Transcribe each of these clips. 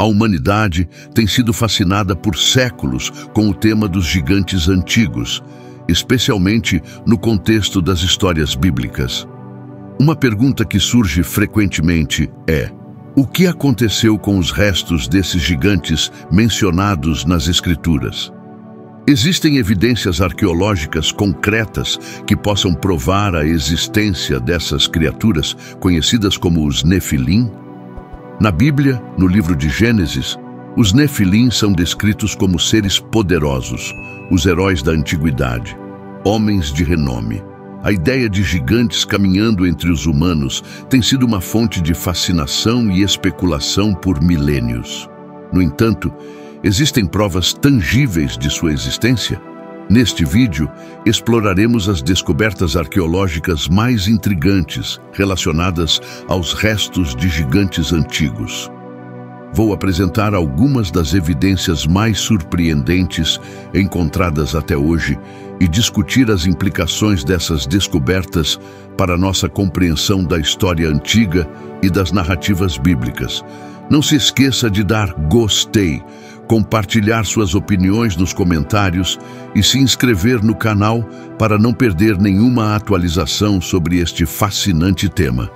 A humanidade tem sido fascinada por séculos com o tema dos gigantes antigos, especialmente no contexto das histórias bíblicas. Uma pergunta que surge frequentemente é: o que aconteceu com os restos desses gigantes mencionados nas Escrituras? Existem evidências arqueológicas concretas que possam provar a existência dessas criaturas conhecidas como os Nefilim? Na Bíblia, no livro de Gênesis, os Nefilim são descritos como seres poderosos, os heróis da antiguidade, homens de renome. A ideia de gigantes caminhando entre os humanos tem sido uma fonte de fascinação e especulação por milênios. No entanto, existem provas tangíveis de sua existência? Neste vídeo, exploraremos as descobertas arqueológicas mais intrigantes relacionadas aos restos de gigantes antigos. Vou apresentar algumas das evidências mais surpreendentes encontradas até hoje e discutir as implicações dessas descobertas para nossa compreensão da história antiga e das narrativas bíblicas. Não se esqueça de dar gostei, compartilhar suas opiniões nos comentários e se inscrever no canal para não perder nenhuma atualização sobre este fascinante tema.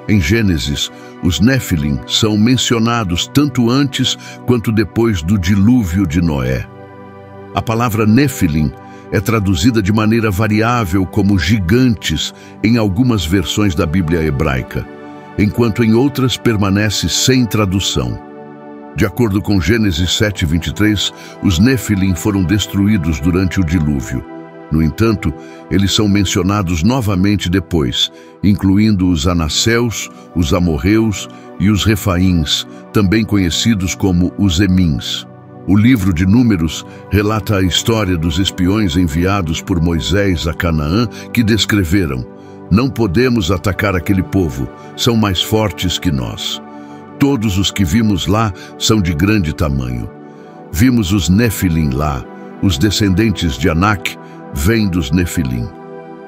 Em Gênesis, os Nefilim são mencionados tanto antes quanto depois do dilúvio de Noé. A palavra Nefilim é traduzida de maneira variável como gigantes em algumas versões da Bíblia hebraica, enquanto em outras permanece sem tradução. De acordo com Gênesis 7:23, os Nefilim foram destruídos durante o dilúvio. No entanto, eles são mencionados novamente depois, incluindo os Anasseus, os Amorreus e os Refaíns, também conhecidos como os Emins. O livro de Números relata a história dos espiões enviados por Moisés a Canaã que descreveram: "Não podemos atacar aquele povo, são mais fortes que nós. Todos os que vimos lá são de grande tamanho. Vimos os Nefilim lá, os descendentes de Anak vêm dos Nefilim.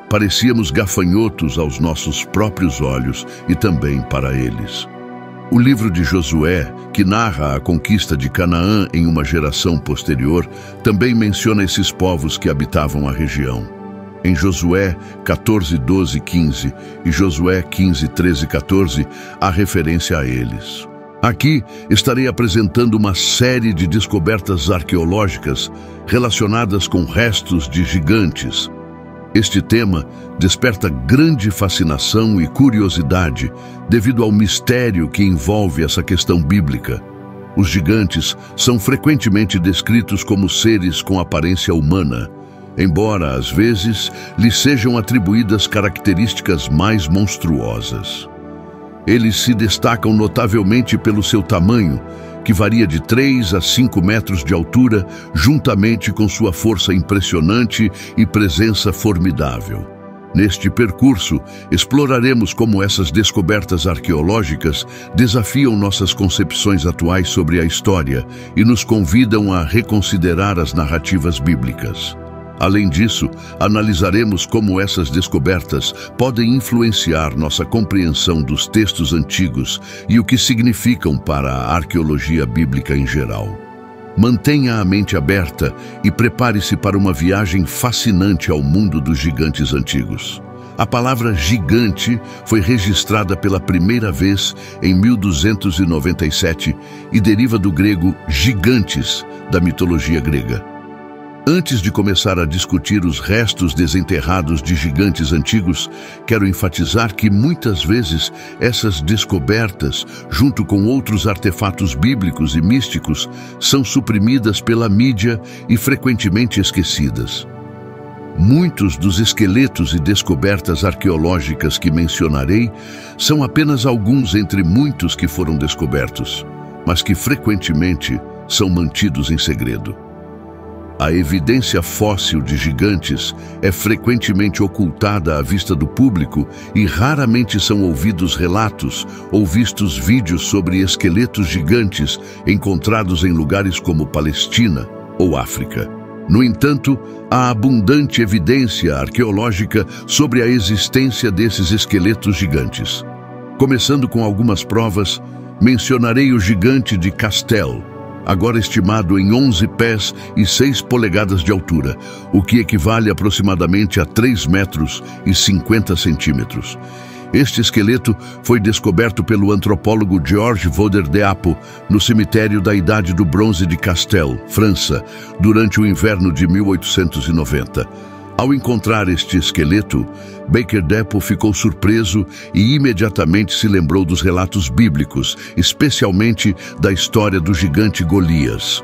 Parecíamos gafanhotos aos nossos próprios olhos e também para eles." O livro de Josué, que narra a conquista de Canaã em uma geração posterior, também menciona esses povos que habitavam a região. Em Josué 14, 12 e 15 e Josué 15, 13 e 14, há referência a eles. Aqui estarei apresentando uma série de descobertas arqueológicas relacionadas com restos de gigantes. Este tema desperta grande fascinação e curiosidade devido ao mistério que envolve essa questão bíblica. Os gigantes são frequentemente descritos como seres com aparência humana, embora às vezes lhes sejam atribuídas características mais monstruosas. Eles se destacam notavelmente pelo seu tamanho, que varia de 3 a 5 metros de altura, juntamente com sua força impressionante e presença formidável. Neste percurso, exploraremos como essas descobertas arqueológicas desafiam nossas concepções atuais sobre a história e nos convidam a reconsiderar as narrativas bíblicas. Além disso, analisaremos como essas descobertas podem influenciar nossa compreensão dos textos antigos e o que significam para a arqueologia bíblica em geral. Mantenha a mente aberta e prepare-se para uma viagem fascinante ao mundo dos gigantes antigos. A palavra gigante foi registrada pela primeira vez em 1297 e deriva do grego gigantes, da mitologia grega. Antes de começar a discutir os restos desenterrados de gigantes antigos, quero enfatizar que muitas vezes essas descobertas, junto com outros artefatos bíblicos e místicos, são suprimidas pela mídia e frequentemente esquecidas. Muitos dos esqueletos e descobertas arqueológicas que mencionarei são apenas alguns entre muitos que foram descobertos, mas que frequentemente são mantidos em segredo. A evidência fóssil de gigantes é frequentemente ocultada à vista do público e raramente são ouvidos relatos ou vistos vídeos sobre esqueletos gigantes encontrados em lugares como Palestina ou África. No entanto, há abundante evidência arqueológica sobre a existência desses esqueletos gigantes. Começando com algumas provas, mencionarei o gigante de Castell, agora estimado em 11 pés e 6 polegadas de altura, o que equivale aproximadamente a 3 metros e 50 centímetros. Este esqueleto foi descoberto pelo antropólogo Georges Vaudreuil no cemitério da Idade do Bronze de Castell, França, durante o inverno de 1890. Ao encontrar este esqueleto, Bakerdapple ficou surpreso e imediatamente se lembrou dos relatos bíblicos, especialmente da história do gigante Golias.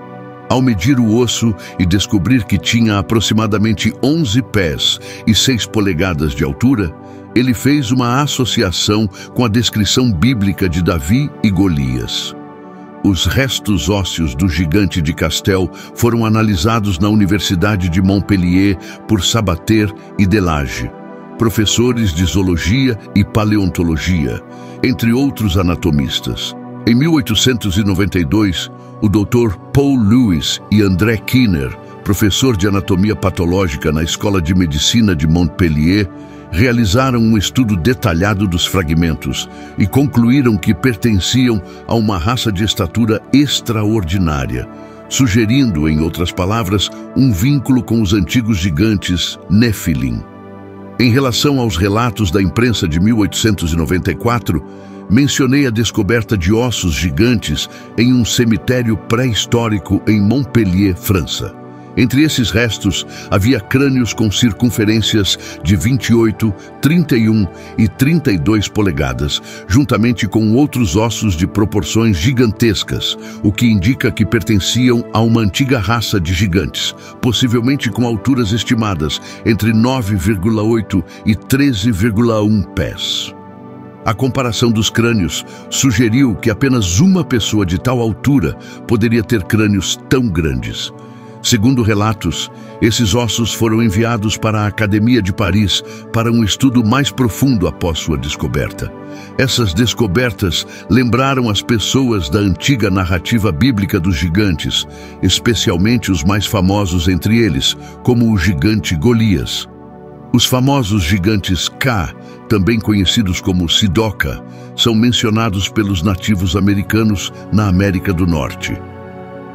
Ao medir o osso e descobrir que tinha aproximadamente 11 pés e 6 polegadas de altura, ele fez uma associação com a descrição bíblica de Davi e Golias. Os restos ósseos do gigante de Castell foram analisados na Universidade de Montpellier por Sabater e Delage, professores de zoologia e paleontologia, entre outros anatomistas. Em 1892, o Dr. Paul Lewis e André Kinner, professor de anatomia patológica na Escola de Medicina de Montpellier, realizaram um estudo detalhado dos fragmentos e concluíram que pertenciam a uma raça de estatura extraordinária, sugerindo, em outras palavras, um vínculo com os antigos gigantes Nefilim. Em relação aos relatos da imprensa de 1894, mencionei a descoberta de ossos gigantes em um cemitério pré-histórico em Montpellier, França. Entre esses restos, havia crânios com circunferências de 28, 31 e 32 polegadas, juntamente com outros ossos de proporções gigantescas, o que indica que pertenciam a uma antiga raça de gigantes, possivelmente com alturas estimadas entre 9,8 e 13,1 pés. A comparação dos crânios sugeriu que apenas uma pessoa de tal altura poderia ter crânios tão grandes. Segundo relatos, esses ossos foram enviados para a Academia de Paris para um estudo mais profundo após sua descoberta. Essas descobertas lembraram as pessoas da antiga narrativa bíblica dos gigantes, especialmente os mais famosos entre eles, como o gigante Golias. Os famosos gigantes K, também conhecidos como Sidoca, são mencionados pelos nativos americanos na América do Norte.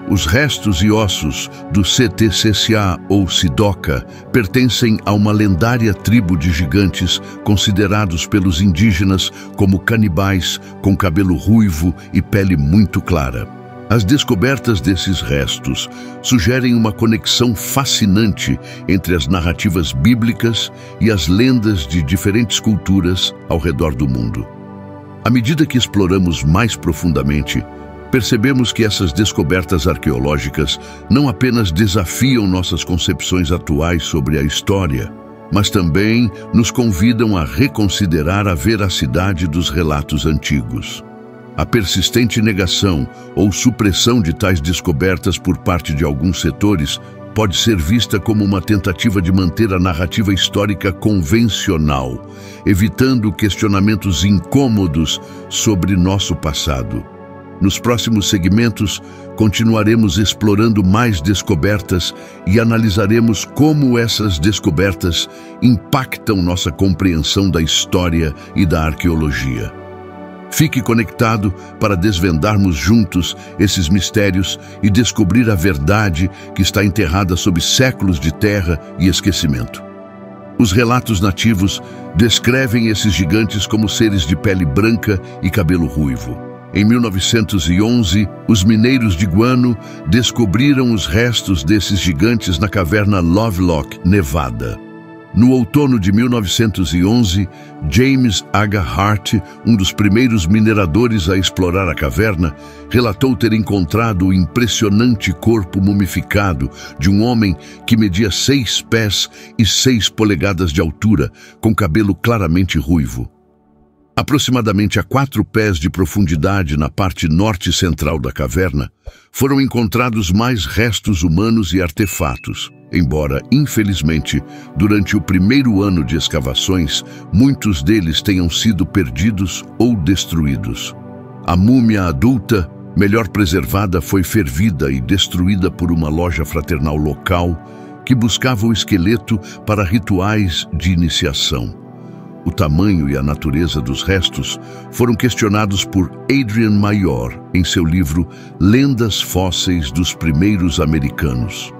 Os restos e ossos do CTCCA ou Sidoca pertencem a uma lendária tribo de gigantes considerados pelos indígenas como canibais com cabelo ruivo e pele muito clara. As descobertas desses restos sugerem uma conexão fascinante entre as narrativas bíblicas e as lendas de diferentes culturas ao redor do mundo. À medida que exploramos mais profundamente, percebemos que essas descobertas arqueológicas não apenas desafiam nossas concepções atuais sobre a história, mas também nos convidam a reconsiderar a veracidade dos relatos antigos. A persistente negação ou supressão de tais descobertas por parte de alguns setores pode ser vista como uma tentativa de manter a narrativa histórica convencional, evitando questionamentos incômodos sobre nosso passado. Nos próximos segmentos, continuaremos explorando mais descobertas e analisaremos como essas descobertas impactam nossa compreensão da história e da arqueologia. Fique conectado para desvendarmos juntos esses mistérios e descobrir a verdade que está enterrada sob séculos de terra e esquecimento. Os relatos nativos descrevem esses gigantes como seres de pele branca e cabelo ruivo. Em 1911, os mineiros de guano descobriram os restos desses gigantes na caverna Lovelock, Nevada. No outono de 1911, James H. Hart, um dos primeiros mineradores a explorar a caverna, relatou ter encontrado o impressionante corpo mumificado de um homem que media 6 pés e 6 polegadas de altura, com cabelo claramente ruivo. Aproximadamente a 4 pés de profundidade na parte norte central da caverna, foram encontrados mais restos humanos e artefatos, embora, infelizmente, durante o primeiro ano de escavações, muitos deles tenham sido perdidos ou destruídos. A múmia adulta, melhor preservada, foi fervida e destruída por uma loja fraternal local que buscava o esqueleto para rituais de iniciação. o tamanho e a natureza dos restos foram questionados por Adrian Mayor em seu livro Lendas Fósseis dos Primeiros Americanos.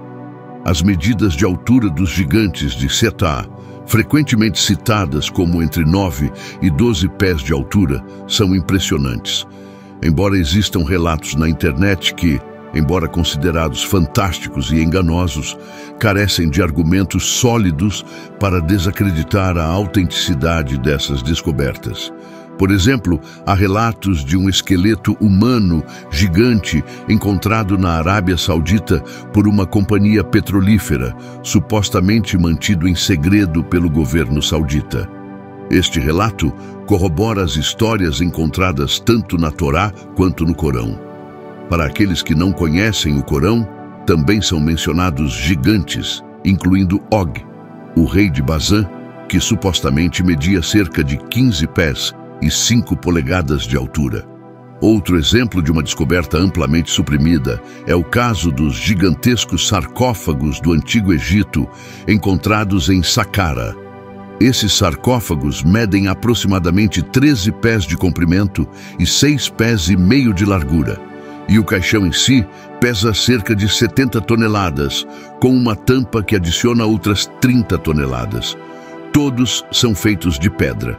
As medidas de altura dos gigantes de Setá, frequentemente citadas como entre 9 e 12 pés de altura, são impressionantes. Embora existam relatos na internet que, embora considerados fantásticos e enganosos, carecem de argumentos sólidos para desacreditar a autenticidade dessas descobertas. Por exemplo, há relatos de um esqueleto humano gigante encontrado na Arábia Saudita por uma companhia petrolífera, supostamente mantido em segredo pelo governo saudita. Este relato corrobora as histórias encontradas tanto na Torá quanto no Corão. Para aqueles que não conhecem o Corão, também são mencionados gigantes, incluindo Og, o rei de Bazã, que supostamente media cerca de 15 pés e 5 polegadas de altura. Outro exemplo de uma descoberta amplamente suprimida é o caso dos gigantescos sarcófagos do Antigo Egito encontrados em Saqqara. Esses sarcófagos medem aproximadamente 13 pés de comprimento e 6 pés e meio de largura. E o caixão em si pesa cerca de 70 toneladas, com uma tampa que adiciona outras 30 toneladas. Todos são feitos de pedra.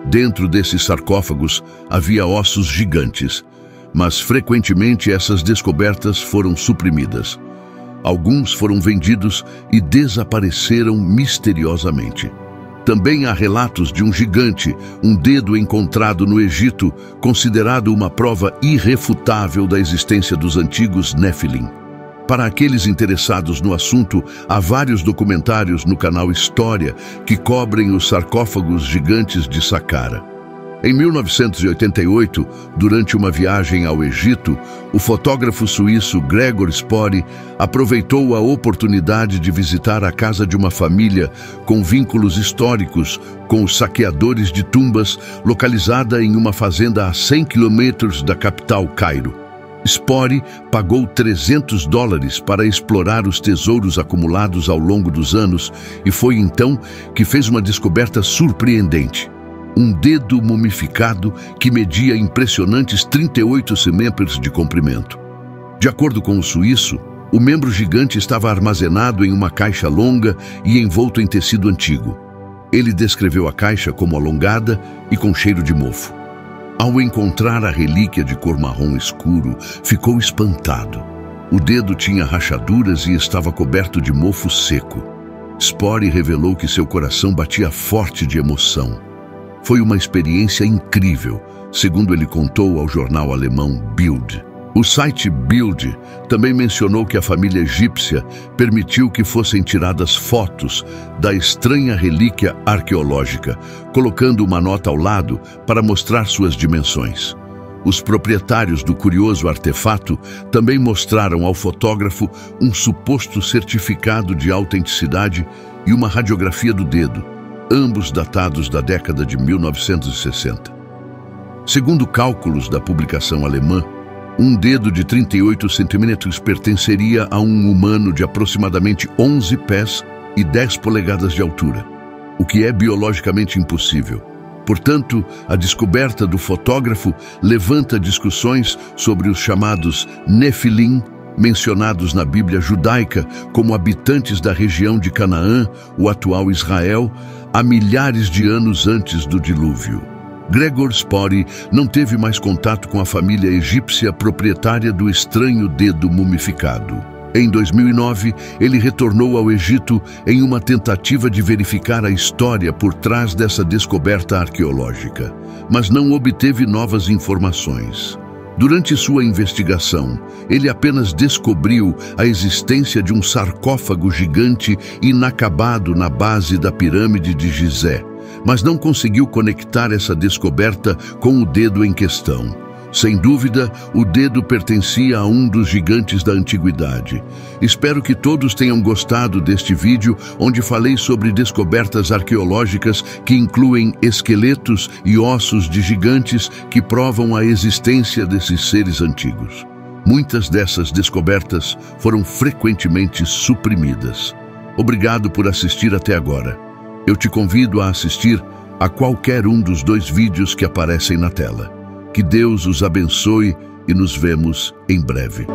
Dentro desses sarcófagos havia ossos gigantes, mas frequentemente essas descobertas foram suprimidas. Alguns foram vendidos e desapareceram misteriosamente. Também há relatos de um gigante, um dedo encontrado no Egito, considerado uma prova irrefutável da existência dos antigos Nefilim. Para aqueles interessados no assunto, há vários documentários no canal História que cobrem os sarcófagos gigantes de Saqqara. Em 1988, durante uma viagem ao Egito, o fotógrafo suíço Gregor Spori aproveitou a oportunidade de visitar a casa de uma família com vínculos históricos com os saqueadores de tumbas, localizada em uma fazenda a 100 quilômetros da capital Cairo. Spori pagou $300 para explorar os tesouros acumulados ao longo dos anos e foi então que fez uma descoberta surpreendente. Um dedo mumificado que media impressionantes 38 centímetros de comprimento. De acordo com o suíço, o membro gigante estava armazenado em uma caixa longa e envolto em tecido antigo. Ele descreveu a caixa como alongada e com cheiro de mofo. Ao encontrar a relíquia de cor marrom escuro, ficou espantado. O dedo tinha rachaduras e estava coberto de mofo seco. Spori revelou que seu coração batia forte de emoção. Foi uma experiência incrível, segundo ele contou ao jornal alemão Bild. O site Bild também mencionou que a família egípcia permitiu que fossem tiradas fotos da estranha relíquia arqueológica, colocando uma nota ao lado para mostrar suas dimensões. Os proprietários do curioso artefato também mostraram ao fotógrafo um suposto certificado de autenticidade e uma radiografia do dedo, ambos datados da década de 1960. Segundo cálculos da publicação alemã, um dedo de 38 centímetros pertenceria a um humano de aproximadamente 11 pés e 10 polegadas de altura, o que é biologicamente impossível. Portanto, a descoberta do fotógrafo levanta discussões sobre os chamados Nefilim, mencionados na Bíblia judaica como habitantes da região de Canaã, o atual Israel, há milhares de anos antes do dilúvio. Gregor Spori não teve mais contato com a família egípcia proprietária do estranho dedo mumificado. Em 2009, ele retornou ao Egito em uma tentativa de verificar a história por trás dessa descoberta arqueológica, mas não obteve novas informações. Durante sua investigação, ele apenas descobriu a existência de um sarcófago gigante inacabado na base da pirâmide de Gizé, mas não conseguiu conectar essa descoberta com o dedo em questão. Sem dúvida, o dedo pertencia a um dos gigantes da antiguidade. Espero que todos tenham gostado deste vídeo, onde falei sobre descobertas arqueológicas que incluem esqueletos e ossos de gigantes que provam a existência desses seres antigos. Muitas dessas descobertas foram frequentemente suprimidas. Obrigado por assistir até agora. Eu te convido a assistir a qualquer um dos 2 vídeos que aparecem na tela. Que Deus os abençoe e nos vemos em breve.